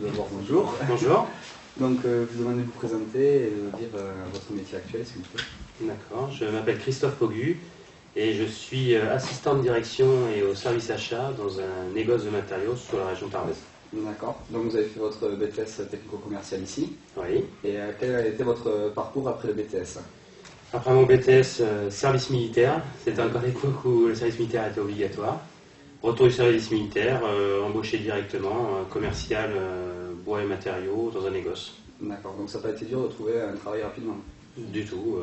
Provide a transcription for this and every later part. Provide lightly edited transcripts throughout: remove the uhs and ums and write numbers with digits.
tout d'abord, bonjour. Bonjour. Donc, je vous demande de vous présenter et de dire votre métier actuel, s'il vous plaît. D'accord, je m'appelle Christophe Pogu et je suis assistant de direction et au service achat dans un négoce de matériaux sur la région Tarbes. D'accord. Donc, vous avez fait votre BTS technico-commercial ici. Oui. Et quel a été votre parcours après le BTS? Après mon BTS, service militaire, c'était encore l'époque où le service militaire était obligatoire. Retour du service militaire, embauché directement, commercial, bois et matériaux dans un négoce. D'accord. Donc, ça n'a pas été dur de trouver un travail rapidement? Du tout.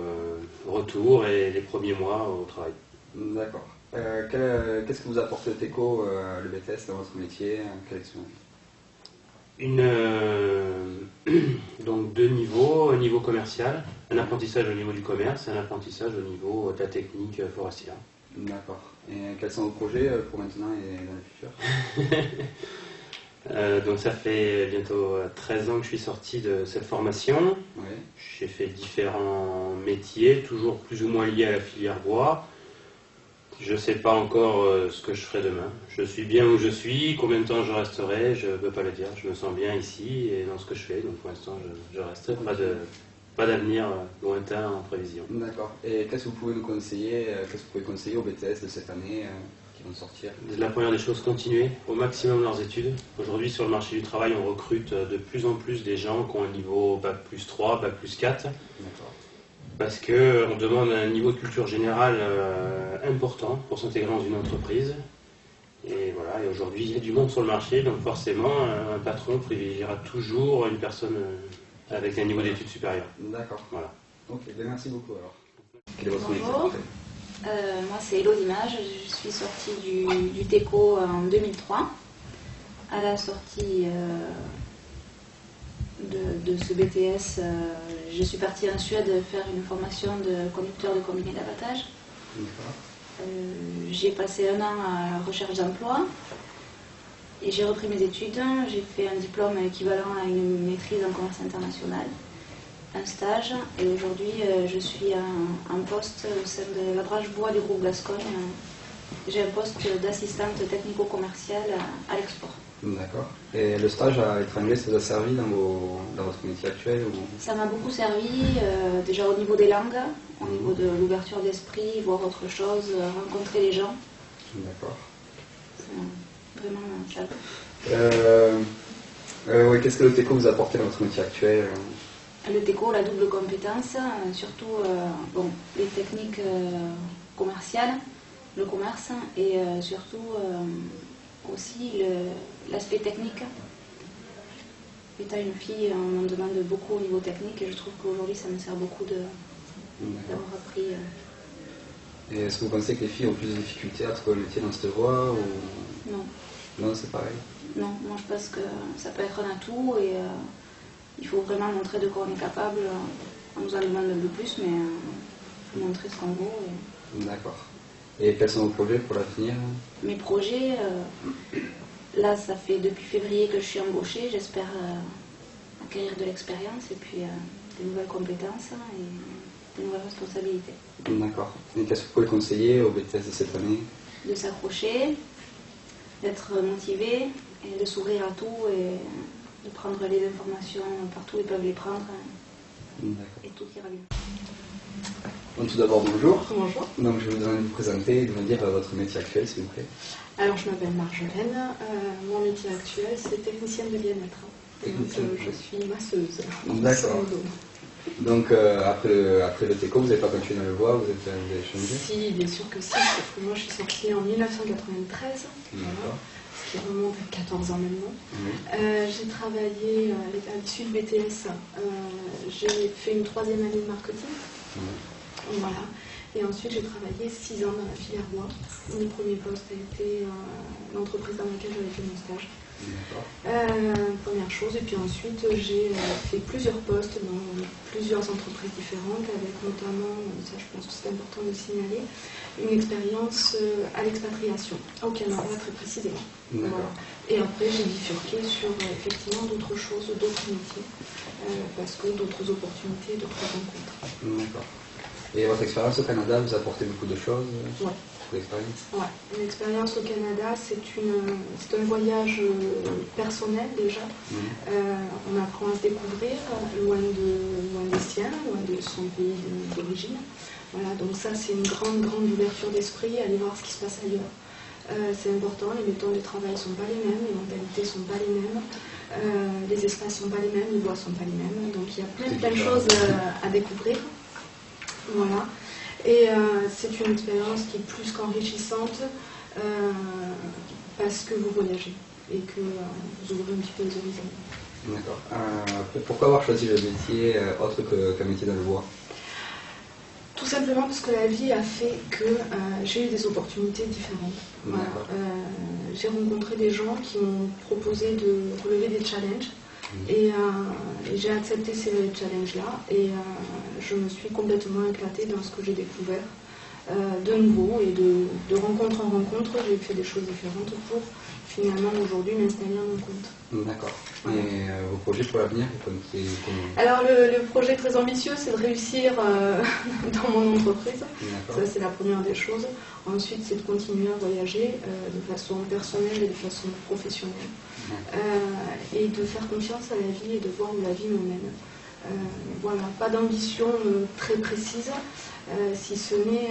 Retour et les premiers mois au travail. D'accord. Qu'est-ce que vous apporte le TECO, le BTS, dans votre métier? Quelle expérience? Donc deux niveaux, un niveau commercial, un apprentissage au niveau du commerce, un apprentissage au niveau de la technique forestière. D'accord. Et quels sont vos projets pour maintenant et dans le futur? Donc ça fait bientôt 13 ans que je suis sorti de cette formation. Oui. J'ai fait différents métiers, toujours plus ou moins liés à la filière bois. Je ne sais pas encore ce que je ferai demain. Je suis bien où je suis, combien de temps je resterai, je ne peux pas le dire. Je me sens bien ici et dans ce que je fais, donc pour l'instant je resterai. Pas d'avenir lointain en prévision. D'accord. Et qu'est-ce que vous pouvez nous conseiller, qu'est-ce que vous pouvez conseiller aux BTS de cette année qui vont sortir? La première des choses, continuer au maximum leurs études. Aujourd'hui sur le marché du travail, on recrute de plus en plus des gens qui ont un niveau Bac+3, Bac+4. D'accord. Parce qu'on demande un niveau de culture générale important pour s'intégrer dans une entreprise. Et voilà, et aujourd'hui il y a du monde sur le marché, donc forcément un patron privilégiera toujours une personne avec un niveau d'études supérieur. D'accord. Voilà. Ok, merci beaucoup alors. Quel est votre Bonjour, moi c'est Elodie Mage, je suis sortie du TECO en 2003. À la sortie de ce BTS, je suis partie en Suède faire une formation de conducteur de combiné d'abattage. J'ai passé 1 an à la recherche d'emploi et j'ai repris mes études. J'ai fait un diplôme équivalent à une maîtrise en commerce international, un stage, et aujourd'hui je suis en poste au sein de la branche bois du groupe Gascogne. J'ai un poste d'assistante technico-commerciale à l'export. D'accord. Et le stage à l'étranger, ça vous a servi dans votre métier actuel ou... Ça m'a beaucoup servi, déjà au niveau des langues, au niveau de l'ouverture d'esprit, voir autre chose, rencontrer les gens. D'accord. Vraiment ça. Oui, qu'est-ce que le TECO vous a apporté dans votre métier actuel? Le TECO, la double compétence, surtout les techniques commerciales, le commerce et surtout aussi l'aspect technique. Étant une fille, on me demande beaucoup au niveau technique et je trouve qu'aujourd'hui ça me sert beaucoup d'avoir appris. Et est-ce que vous pensez que les filles ont plus de difficultés à trouver un métier dans cette voie ou... Non. Non, c'est pareil. Non, moi je pense que ça peut être un atout et il faut vraiment montrer de quoi on est capable. On nous en demande un peu plus, mais il faut montrer ce qu'on vaut. D'accord. Et quels sont vos projets pour l'avenir? Mes projets, là ça fait depuis février que je suis embauchée, j'espère acquérir de l'expérience et puis des nouvelles compétences et des nouvelles responsabilités. D'accord. Et qu'est-ce que vous pouvez conseiller au BTS de cette année? De s'accrocher, d'être motivé et de s'ouvrir à tout et de prendre les informations partout, ils peuvent les prendre et tout ira bien. Donc, tout d'abord, bonjour. Bonjour. Donc, je vais vous demander de vous présenter et de me dire votre métier actuel, s'il vous plaît. Alors, je m'appelle Marjolaine. Mon métier actuel, c'est technicienne de bien-être. Donc, je suis masseuse. D'accord. Donc, après le TECO, vous n'avez pas continué dans le bois, vous avez changé? Si, bien sûr que si. Sauf que moi, je suis sortie en 1993. Voilà, ce qui remonte à 14 ans maintenant. J'ai travaillé à l'issue de BTS. J'ai fait une 3e année de marketing. Voilà. Et ensuite, j'ai travaillé 6 ans dans la filière bois. Mon premier poste a été l'entreprise dans laquelle j'avais fait mon stage. Première chose. Et puis ensuite, j'ai fait plusieurs postes dans plusieurs entreprises différentes, avec notamment, ça je pense que c'est important de signaler, une expérience à l'expatriation, au Canada très précisément. Voilà. Et après, j'ai bifurqué sur effectivement d'autres choses, d'autres métiers, parce que d'autres opportunités, d'autres rencontres. D'accord. Et votre expérience au Canada vous a apporté beaucoup de choses? Ouais. L'expérience? Ouais, l'expérience au Canada, c'est un voyage personnel déjà. On apprend à se découvrir loin des siens, loin de son pays d'origine. Voilà, donc ça c'est une grande ouverture d'esprit, aller voir ce qui se passe ailleurs. C'est important, les méthodes de travail ne sont pas les mêmes, les mentalités ne sont pas les mêmes, les espaces ne sont pas les mêmes, les voies ne sont pas les mêmes. Donc il y a plein de choses à découvrir. Voilà. Et c'est une expérience qui est plus qu'enrichissante parce que vous voyagez et que vous ouvrez un petit peu les horizons. D'accord. Pourquoi avoir choisi le métier autre qu'un métier dans le bois? Tout simplement parce que la vie a fait que j'ai eu des opportunités différentes. Voilà. J'ai rencontré des gens qui m'ont proposé de relever des challenges. Et j'ai accepté ces challenges-là et je me suis complètement éclatée dans ce que j'ai découvert de nouveau et de rencontre en rencontre, j'ai fait des choses différentes pour finalement aujourd'hui m'installer à mon compte. D'accord. Voilà. Et vos projets pour l'avenir? Alors le projet très ambitieux, c'est de réussir dans mon entreprise. Ça c'est la première des choses. Ensuite c'est de continuer à voyager de façon personnelle et de façon professionnelle. Et de faire confiance à la vie et de voir où la vie m'emmène. Voilà, pas d'ambition très précise, si ce n'est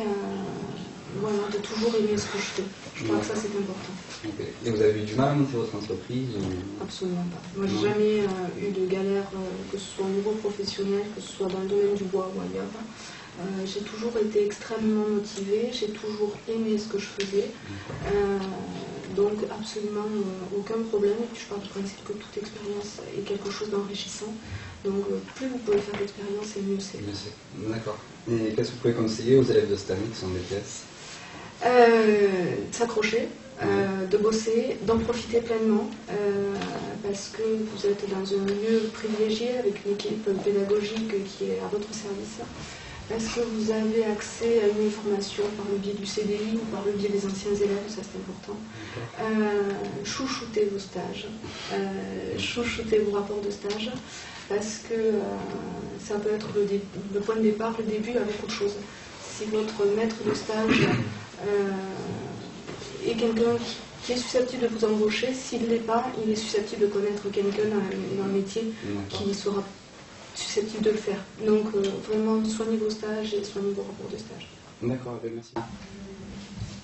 voilà, de toujours aimer ce que je fais. Je crois que ça c'est important. Okay. Et vous avez eu du mal à monter votre entreprise Absolument pas. Moi j'ai jamais eu de galère, que ce soit au niveau professionnel, que ce soit dans le domaine du bois ou ailleurs. J'ai toujours été extrêmement motivée, j'ai toujours aimé ce que je faisais. Donc absolument aucun problème. Et puis je pars du principe que toute expérience est quelque chose d'enrichissant. Donc plus vous pouvez faire d'expérience et mieux c'est. D'accord. Et qu'est-ce que vous pouvez conseiller aux élèves de cette année qui sont BTS? De s'accrocher, de bosser, d'en profiter pleinement, parce que vous êtes dans un lieu privilégié avec une équipe pédagogique qui est à votre service. Parce que vous avez accès à une information par le biais du CDI ou par le biais des anciens élèves, ça c'est important. Chouchoutez vos stages, chouchoutez vos rapports de stage, parce que ça peut être le point de départ, le début avec autre chose. Si votre maître de stage est quelqu'un qui est susceptible de vous embaucher, s'il ne l'est pas, il est susceptible de connaître quelqu'un dans le métier qui sera susceptible de le faire. Donc vraiment soignez vos stages et soignez vos rapports de stage. D'accord, merci.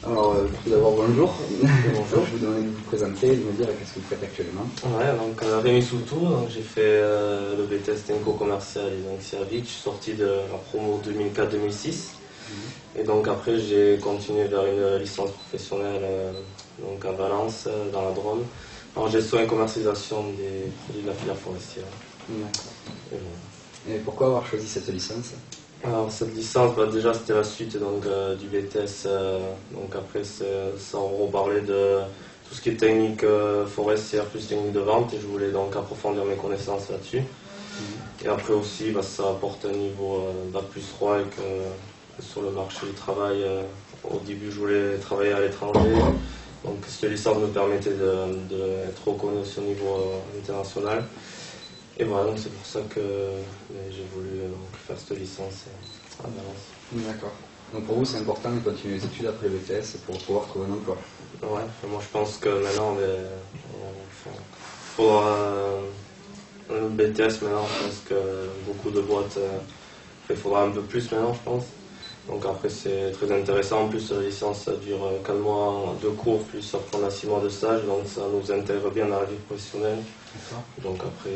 Alors tout d'abord bonjour. Bonjour. Je vous demande de vous présenter et de me dire qu'est-ce que vous faites actuellement. Ouais, donc Rémi Soutou, j'ai fait le BTS Tenco commercial et donc Service, je suis sorti de la promo 2004-2006. Et donc après j'ai continué vers une licence professionnelle donc à Valence, dans la Drôme, en gestion et commercialisation des produits de la filière forestière. D'accord. Et pourquoi avoir choisi cette licence? Alors cette licence, déjà c'était la suite donc, du BTS, donc après ça on reparlait de tout ce qui est technique forestière plus technique de vente et je voulais donc approfondir mes connaissances là-dessus. Et après aussi ça apporte un niveau Bac plus 3 et que sur le marché du travail, au début je voulais travailler à l'étranger, donc cette licence me permettait d'être reconnu aussi au niveau international. Et voilà, donc c'est pour ça que j'ai voulu faire cette licence à Valence. D'accord. Donc pour vous c'est important de continuer les études après le BTS pour pouvoir trouver un emploi? Ouais, moi je pense que maintenant pour le BTS maintenant, je pense que beaucoup de boîtes, il faudra un peu plus maintenant je pense. Donc après c'est très intéressant, en plus la licence ça dure 4 mois de cours, plus ça prend 6 mois de stage, donc ça nous intègre bien dans la vie professionnelle. Donc après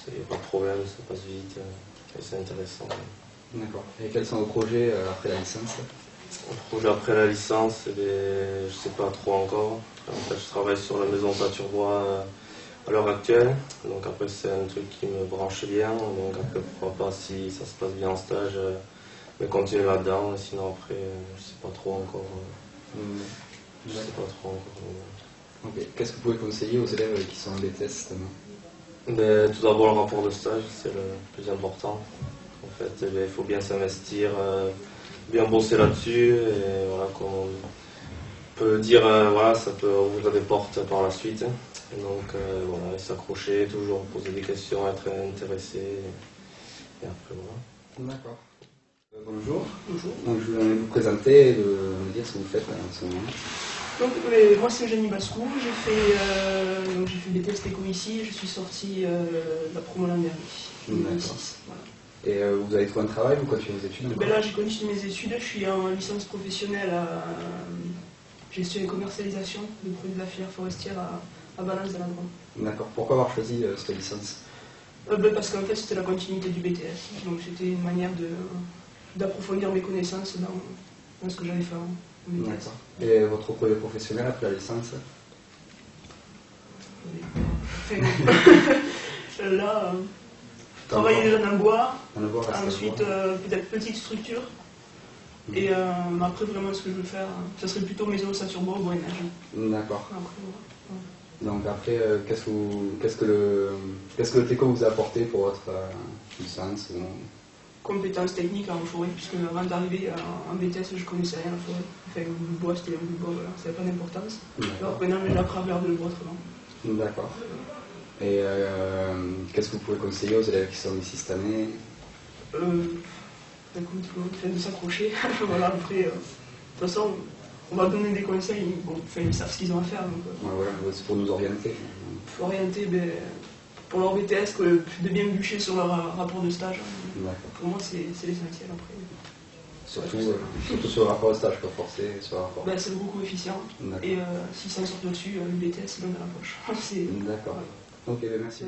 il n'y a pas de problème, ça passe vite et c'est intéressant. D'accord. Et quels sont vos projets après la licence? Le projet après la licence, je ne sais pas trop encore. En fait, je travaille sur la maison Saturbois à l'heure actuelle, donc après c'est un truc qui me branche bien, donc après pourquoi pas si ça se passe bien en stage. Mais continuer là-dedans, sinon après, je sais pas trop encore. Je sais pas trop encore. Okay. Qu'est-ce que vous pouvez conseiller aux élèves qui sont en BTS? Tout d'abord, le rapport de stage, c'est le plus important. En fait, il faut bien s'investir, bien bosser là-dessus, et voilà, comme on peut dire, voilà, ça peut ouvrir des portes par la suite. Et donc, voilà, s'accrocher, toujours poser des questions, être intéressé, et après, voilà. D'accord. Bonjour. Bonjour. Donc, je voulais vous présenter et de me dire ce que vous faites en ce moment. Donc, moi c'est Eugénie Bascou, j'ai fait des tests éco ici et je suis sortie de la promo l'an dernier, en 2006. Voilà. Et vous avez trouvé un travail ou continuez vos études encore? Là j'ai continué mes études, je suis en licence professionnelle à gestion et commercialisation de produits de la filière forestière à Valence dans la Drôme. D'accord. Pourquoi avoir choisi cette licence? Parce qu'en fait c'était la continuité du BTS, donc c'était une manière d'approfondir mes connaissances dans ce que j'allais faire en BTS. D'accord. Et votre projet professionnel après la licence? Là, travailler déjà dans le bois, ensuite peut-être petite structure, et après vraiment ce que je veux faire, ça serait plutôt maison ossature bois ou bois énergie. D'accord. Donc après, qu'est-ce que le TECO vous a apporté pour votre licence ou... Compétences techniques en forêt, puisque avant d'arriver en BTS, je connaissais rien en forêt. Enfin, le bois, c'était un bois, voilà, ça n'avait pas d'importance. Alors maintenant, j'ai la travers de le bois autrement. D'accord. Et qu'est-ce que vous pouvez conseiller aux élèves qui sont ici cette année? Comme tout le monde, de s'accrocher. Voilà, après, de toute façon, on va donner des conseils. Bon, enfin, ils savent ce qu'ils ont à faire. Voilà, c'est pour nous orienter. Il faut orienter pour leur BTS, de bien bûcher sur leur rapport de stage. Pour moi, c'est l'essentiel après. Surtout sur le rapport de stage, pas forcé sur le rapport. C'est beaucoup efficient. Et s'ils s'en sortent dessus, le BTS, c'est dans la poche. D'accord. Ok, merci.